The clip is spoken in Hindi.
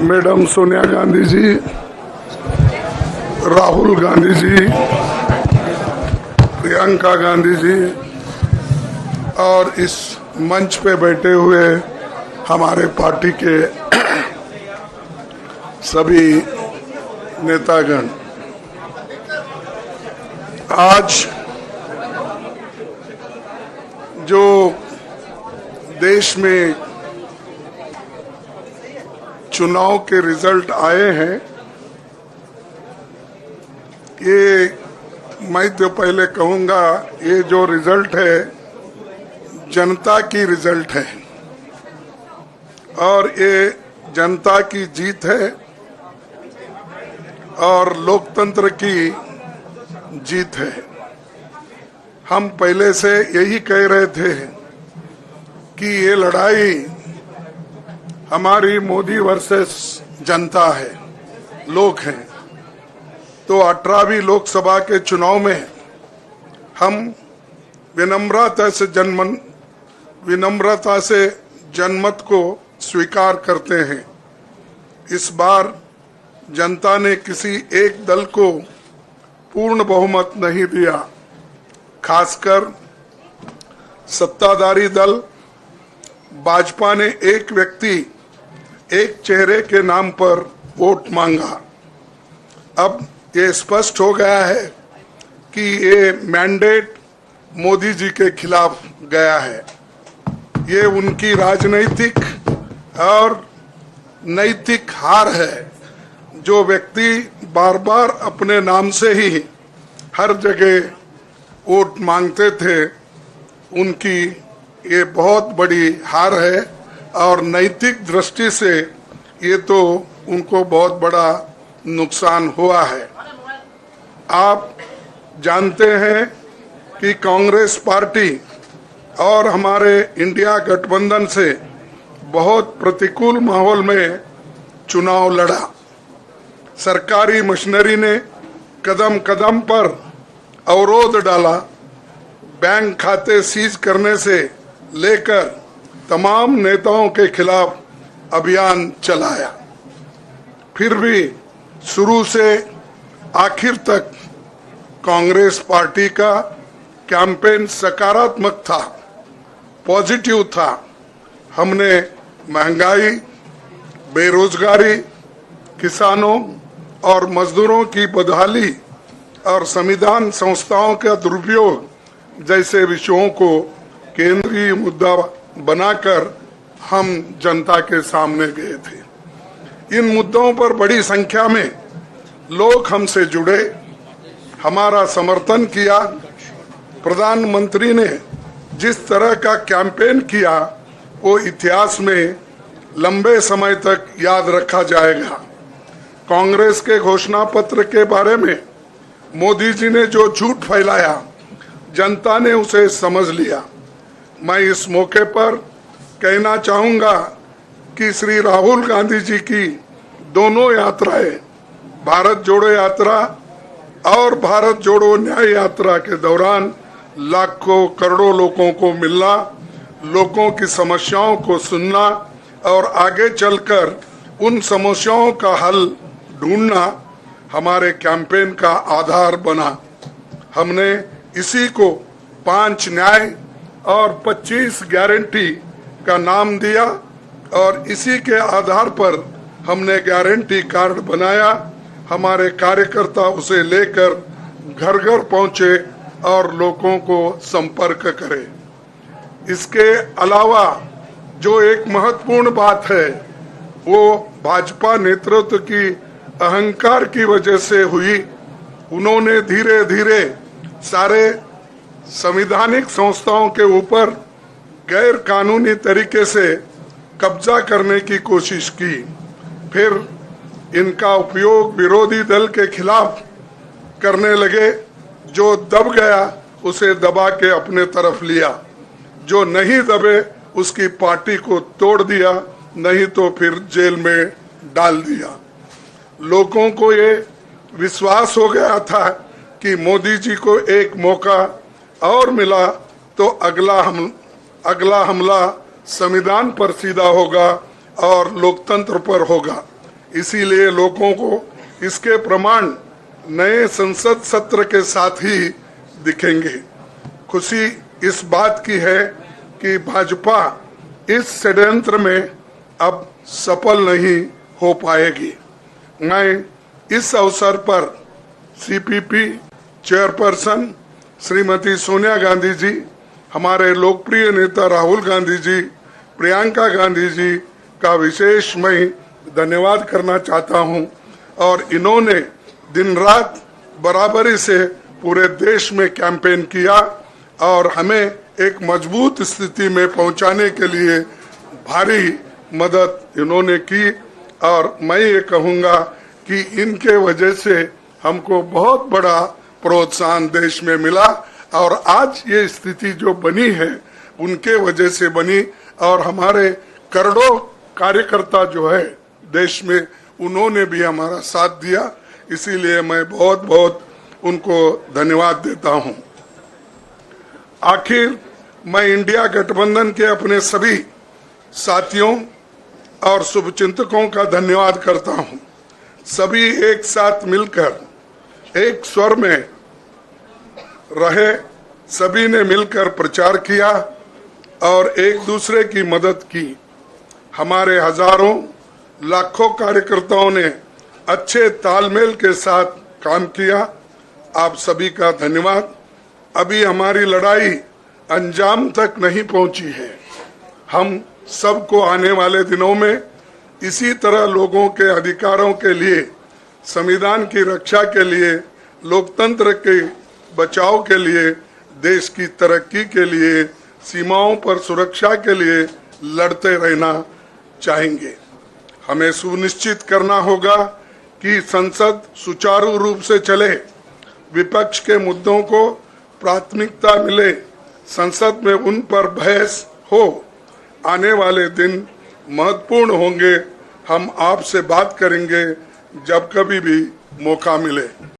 मैडम सोनिया गांधी जी, राहुल गांधी जी, प्रियंका गांधी जी और इस मंच पे बैठे हुए हमारे पार्टी के सभी नेतागण, आज जो देश में चुनाव के रिजल्ट आए हैं, ये मैं तो पहले कहूंगा, ये जो रिजल्ट है जनता की रिजल्ट है और ये जनता की जीत है और लोकतंत्र की जीत है। हम पहले से यही कह रहे थे कि ये लड़ाई हमारी मोदी वर्सेस जनता है, लोग हैं। तो 18वीं लोकसभा के चुनाव में हम विनम्रता से जनमत को स्वीकार करते हैं। इस बार जनता ने किसी एक दल को पूर्ण बहुमत नहीं दिया, खासकर सत्ताधारी दल भाजपा ने एक व्यक्ति एक चेहरे के नाम पर वोट मांगा। अब ये स्पष्ट हो गया है कि ये मैंडेट मोदी जी के खिलाफ गया है। ये उनकी राजनीतिक और नैतिक हार है। जो व्यक्ति बार बार अपने नाम से ही हर जगह वोट मांगते थे, उनकी ये बहुत बड़ी हार है और नैतिक दृष्टि से ये तो उनको बहुत बड़ा नुकसान हुआ है। आप जानते हैं कि कांग्रेस पार्टी और हमारे इंडिया गठबंधन से बहुत प्रतिकूल माहौल में चुनाव लड़ा। सरकारी मशीनरी ने कदम कदम पर अवरोध डाला। बैंक खाते सीज करने से लेकर तमाम नेताओं के खिलाफ अभियान चलाया। फिर भी शुरू से आखिर तक कांग्रेस पार्टी का कैंपेन सकारात्मक था, पॉजिटिव था। हमने महंगाई, बेरोजगारी, किसानों और मजदूरों की बदहाली और संविधान संस्थाओं का दुरुपयोग जैसे विषयों को केंद्रीय मुद्दा बनाकर हम जनता के सामने गए थे। इन मुद्दों पर बड़ी संख्या में लोग हमसे जुड़े, हमारा समर्थन किया। प्रधानमंत्री ने जिस तरह का कैंपेन किया वो इतिहास में लंबे समय तक याद रखा जाएगा। कांग्रेस के घोषणा पत्र के बारे में मोदी जी ने जो झूठ फैलाया, जनता ने उसे समझ लिया। मैं इस मौके पर कहना चाहूंगा कि श्री राहुल गांधी जी की दोनों यात्राएं, भारत जोड़ो यात्रा और भारत जोड़ो न्याय यात्रा के दौरान लाखों करोड़ों लोगों को मिलना, लोगों की समस्याओं को सुनना और आगे चलकर उन समस्याओं का हल ढूंढना हमारे कैंपेन का आधार बना। हमने इसी को 5 न्याय और 25 गारंटी का नाम दिया और इसी के आधार पर हमने गारंटी कार्ड बनाया। हमारे कार्यकर्ता उसे लेकर घर घर पहुंचे और लोगों को संपर्क करे। इसके अलावा जो एक महत्वपूर्ण बात है वो भाजपा नेतृत्व की अहंकार की वजह से हुई। उन्होंने धीरे धीरे सारे संवैधानिक संस्थाओं के ऊपर गैर कानूनी तरीके से कब्जा करने की कोशिश की। फिर इनका उपयोग विरोधी दल के खिलाफ करने लगे। जो दब गया उसे दबा के अपने तरफ लिया, जो नहीं दबे उसकी पार्टी को तोड़ दिया, नहीं तो फिर जेल में डाल दिया। लोगों को ये विश्वास हो गया था कि मोदी जी को एक मौका और मिला तो अगला हमला संविधान पर सीधा होगा और लोकतंत्र पर होगा। इसीलिए लोगों को इसके प्रमाण नए संसद सत्र के साथ ही दिखेंगे। खुशी इस बात की है कि भाजपा इस षड्यंत्र में अब सफल नहीं हो पाएगी। मैं इस अवसर पर सीपीपी चेयरपर्सन श्रीमती सोनिया गांधी जी, हमारे लोकप्रिय नेता राहुल गांधी जी, प्रियंका गांधी जी का विशेष मैं धन्यवाद करना चाहता हूं। और इन्होंने दिन रात बराबरी से पूरे देश में कैंपेन किया और हमें एक मजबूत स्थिति में पहुंचाने के लिए भारी मदद इन्होंने की। और मैं ये कहूँगा कि इनके वजह से हमको बहुत बड़ा प्रोत्साहन देश में मिला और आज ये स्थिति जो बनी है उनके वजह से बनी। और हमारे करोड़ों कार्यकर्ता जो है देश में, उन्होंने भी हमारा साथ दिया। इसीलिए मैं बहुत बहुत उनको धन्यवाद देता हूं। आखिर मैं इंडिया गठबंधन के अपने सभी साथियों और शुभचिंतकों का धन्यवाद करता हूं। सभी एक साथ मिलकर एक स्वर में रहे, सभी ने मिलकर प्रचार किया और एक दूसरे की मदद की। हमारे हजारों लाखों कार्यकर्ताओं ने अच्छे तालमेल के साथ काम किया। आप सभी का धन्यवाद। अभी हमारी लड़ाई अंजाम तक नहीं पहुंची है। हम सबको आने वाले दिनों में इसी तरह लोगों के अधिकारों के लिए, संविधान की रक्षा के लिए, लोकतंत्र के बचाव के लिए, देश की तरक्की के लिए, सीमाओं पर सुरक्षा के लिए लड़ते रहना चाहेंगे। हमें सुनिश्चित करना होगा कि संसद सुचारू रूप से चले, विपक्ष के मुद्दों को प्राथमिकता मिले, संसद में उन पर बहस हो। आने वाले दिन महत्वपूर्ण होंगे। हम आपसे बात करेंगे जब कभी भी मौका मिले।